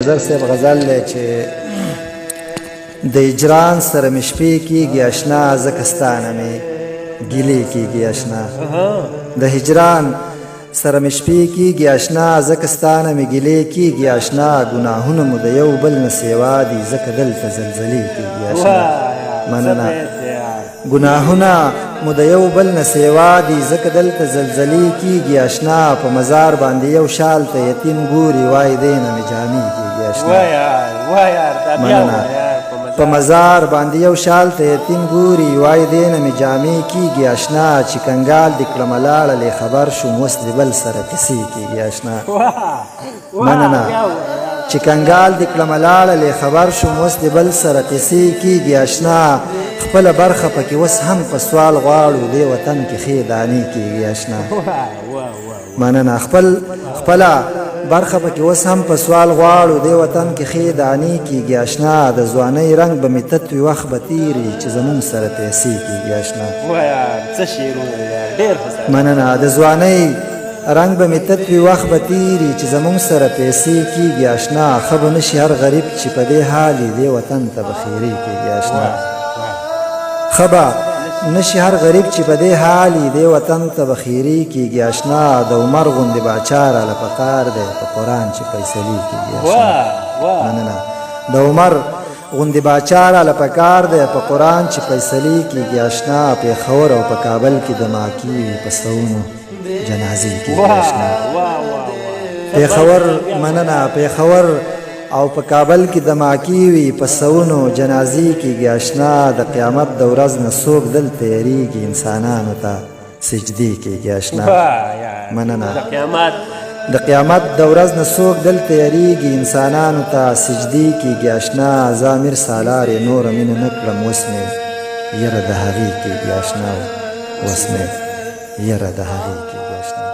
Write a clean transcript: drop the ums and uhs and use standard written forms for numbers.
افضل صاحب غزل دی چې د هجران سره مې شپې کېږي اشنا ځکه ستا نه مې ګیلې کېږي اشنا د هجران سره مې شپې کېږي اشنا ځکه ستا نه مې ګیلې کېږي اشنا ګناهونه مو د یو بل نه سیوا دي ځکه دلته زلزلې کېږي اشنا مننه گناهونه مو د یو بل نه سیوا دي ځکه دلته زلزلې کېږي اشنا په مزار باندې یو شال ته یتیم ګوري وای دی نه مې جامې کېږي اشنا مننه په مزار باندې یو شال ته یتیم ګوري وای دی نه مې جامې کېږي اشنا چې کنګال دې کړمه لاړلې خبر شوم اوس د بل سره کیسې کېږي اشنا مننه چې کنګال دې کړمه لاړلې خبر شوم اوس د بل سره کیسې کېږي اشنا خپله برخه پکې اوس هم په سوال غواړو دې وطن کې ښې دانې کېږي اشنا مننه خپله برخه پکې اوس هم په سوال غواړو دې وطن کې ښې دانې کېږي اشنا د ځوانۍ رنګ به مې تت وي وخت به تېري چې زمونږ سره پیسې کېږي اشنا مننه د ځوانۍ رنګ به مې تت وي وخت به تېري چې زمونږ سره پیسې کېږي اشنا ښه به نشي هر غریب چې په دې حال دې وطن ته به خیرې کېږي اشنا ښه به نشي هر غریب چې په دې حال دې وطن ته به خیرې کېږي اشنا د عمر غوندې باچا راله پکار دی په قرآن چې فیصلې کېږي اشنا مننه د عمر غوندې باچا راله پکار دی په قرآن چې فیصلې کېږي اشنا پېښور او په کابل کې د ماکي په سوونو جنازې کېږي اشنا پېښور مننه پېښور او په کابل کې د ماکي وي په سوونو جنازې کېږي اشنا د قیامت د ورځ نه څوک دلته یریږي انسانانو ته سجدې کېږي اشنا مننه د قیامت د ورځ نه څوک دلته یریږي انسانانو ته سجدې کېږي اشنا زه امیر سالار یې نوره مینه نه کړم اوس مې یره د هغې کېږي اشنا اوس مې یره د هغې کېږي اشنا